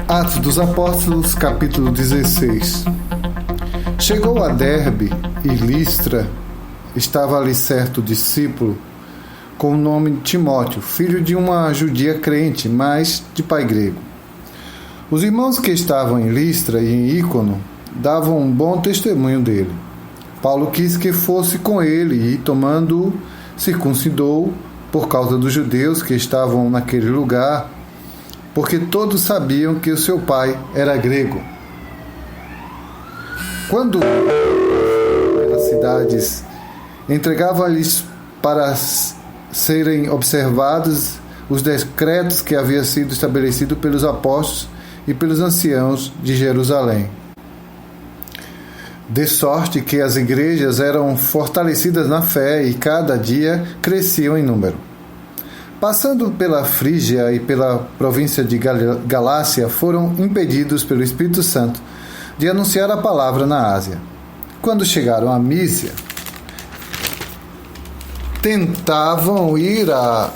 Atos dos Apóstolos, capítulo 16. Chegou a Derbe e Listra, estava ali certo discípulo, com o nome Timóteo, filho de uma judia crente, mas de pai grego. Os irmãos que estavam em Listra e em Ícono davam um bom testemunho dele. Paulo quis que fosse com ele e, tomando-o, circuncidou por causa dos judeus que estavam naquele lugar, porque todos sabiam que o seu pai era grego. Quando as cidades entregava-lhes para serem observados os decretos que haviam sido estabelecidos pelos apóstolos e pelos anciãos de Jerusalém. De sorte que as igrejas eram fortalecidas na fé e cada dia cresciam em número. Passando pela Frígia e pela província de Galácia, foram impedidos pelo Espírito Santo de anunciar a palavra na Ásia. Quando chegaram a Mísia, tentavam ir a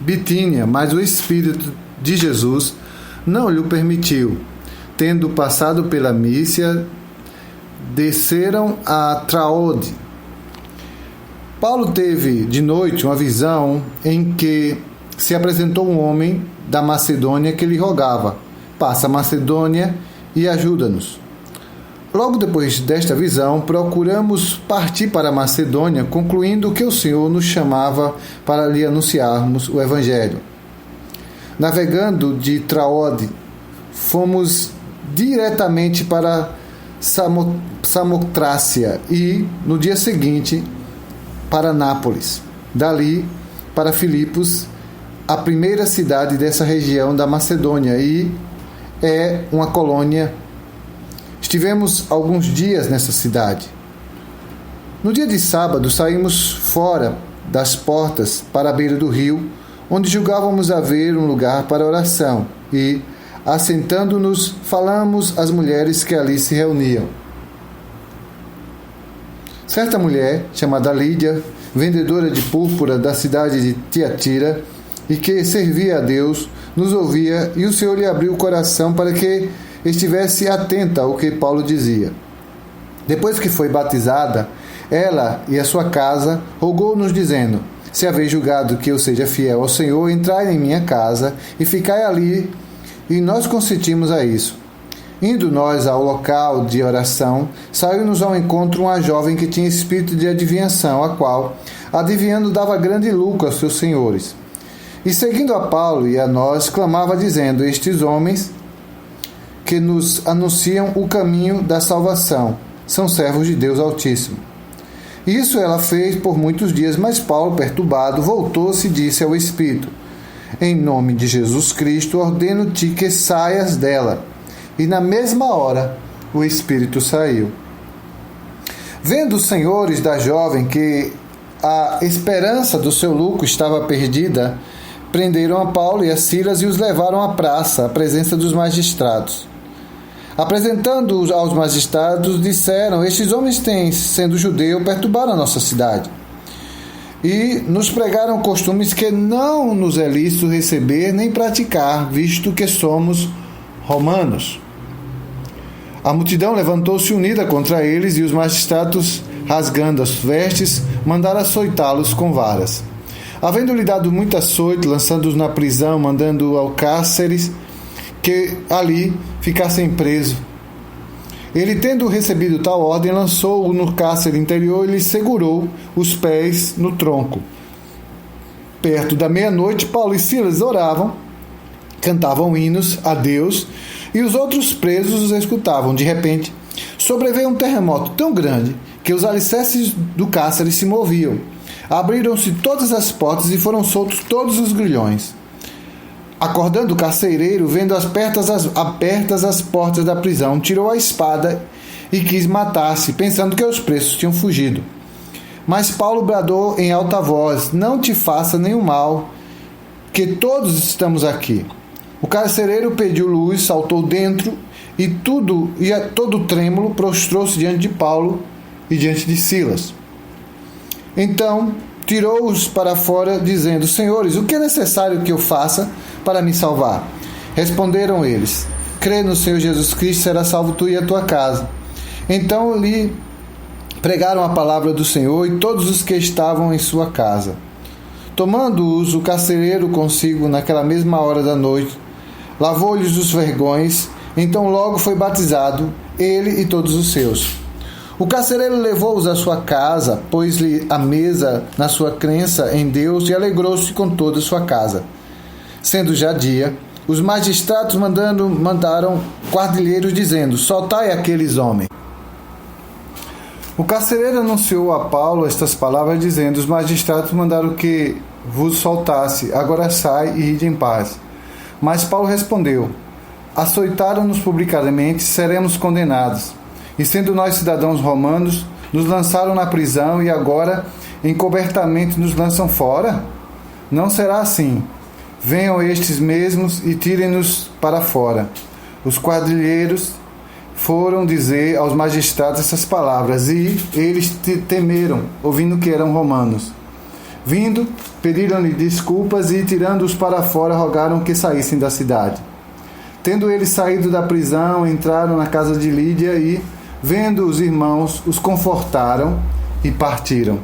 Bitínia, mas o Espírito de Jesus não lhe permitiu. Tendo passado pela Mísia, desceram a Traode. Paulo teve de noite uma visão em que se apresentou um homem da Macedônia que lhe rogava: passa a Macedônia e ajuda-nos. Logo depois desta visão, procuramos partir para a Macedônia, concluindo que o Senhor nos chamava para lhe anunciarmos o Evangelho. Navegando de Traode, fomos diretamente para Samotrácia e, no dia seguinte, para Nápoles. Dali para Filipos, a primeira cidade dessa região da Macedônia, e é uma colônia. Estivemos alguns dias nessa cidade. No dia de sábado, saímos fora das portas para a beira do rio, onde julgávamos haver um lugar para oração, e, assentando-nos, falamos às mulheres que ali se reuniam. Certa mulher, chamada Lídia, vendedora de púrpura da cidade de Tiatira, e que servia a Deus, nos ouvia, e o Senhor lhe abriu o coração para que estivesse atenta ao que Paulo dizia. Depois que foi batizada, ela e a sua casa rogou-nos, dizendo: se haveis julgado que eu seja fiel ao Senhor, entrai em minha casa e ficai ali. E nós consentimos a isso. Indo nós ao local de oração, saiu-nos ao encontro uma jovem que tinha espírito de adivinhação, a qual, adivinhando, dava grande lucro aos seus senhores. E seguindo a Paulo e a nós, clamava dizendo: estes homens que nos anunciam o caminho da salvação são servos de Deus Altíssimo. Isso ela fez por muitos dias, mas Paulo, perturbado, voltou-se e disse ao Espírito: em nome de Jesus Cristo, ordeno-te que saias dela. E na mesma hora, o Espírito saiu. Vendo os senhores da jovem que a esperança do seu lucro estava perdida, prenderam a Paulo e a Silas e os levaram à praça, à presença dos magistrados. Apresentando-os aos magistrados, disseram: estes homens têm, sendo judeu, perturbaram a nossa cidade. E nos pregaram costumes que não nos é lícito receber nem praticar, visto que somos romanos. A multidão levantou-se unida contra eles, e os magistrados, rasgando as vestes, mandaram açoitá-los com varas. Havendo-lhe dado muito açoite, lançando-os na prisão, mandando ao cárceres que ali ficassem presos. Ele, tendo recebido tal ordem, lançou-o no cárcere interior e lhe segurou os pés no tronco. Perto da meia-noite, Paulo e Silas oravam, cantavam hinos a Deus, e os outros presos os escutavam. De repente, sobreveio um terremoto tão grande que os alicerces do cárcere se moviam. Abriram-se todas as portas e foram soltos todos os grilhões. Acordando o carcereiro, vendo abertas as portas da prisão, tirou a espada e quis matar-se, pensando que os presos tinham fugido. Mas Paulo bradou em alta voz: não te faça nenhum mal, que todos estamos aqui. O carcereiro pediu luz, saltou dentro e todo trêmulo prostrou-se diante de Paulo e diante de Silas. Então tirou-os para fora, dizendo: Senhores, o que é necessário que eu faça para me salvar? Responderam eles: crê no Senhor Jesus Cristo, será salvo tu e a tua casa. Então lhe pregaram a palavra do Senhor e todos os que estavam em sua casa. Tomando-os o carcereiro consigo naquela mesma hora da noite, lavou-lhes os vergões, então logo foi batizado, ele e todos os seus. O carcereiro levou-os à sua casa, pôs-lhe a mesa na sua crença em Deus e alegrou-se com toda a sua casa. Sendo já dia, os magistrados mandaram quadrilheiros dizendo: soltai aqueles homens. O carcereiro anunciou a Paulo estas palavras, dizendo: os magistrados mandaram que vos soltasse, agora sai e ide em paz. Mas Paulo respondeu: açoitaram-nos publicamente, seremos condenados. E sendo nós cidadãos romanos, nos lançaram na prisão e agora, encobertamente, nos lançam fora? Não será assim. Venham estes mesmos e tirem-nos para fora. Os quadrilheiros foram dizer aos magistrados essas palavras, e eles temeram, ouvindo que eram romanos. Vindo, pediram-lhe desculpas e, tirando-os para fora, rogaram que saíssem da cidade. Tendo eles saído da prisão, entraram na casa de Lídia e, vendo os irmãos, os confortaram e partiram.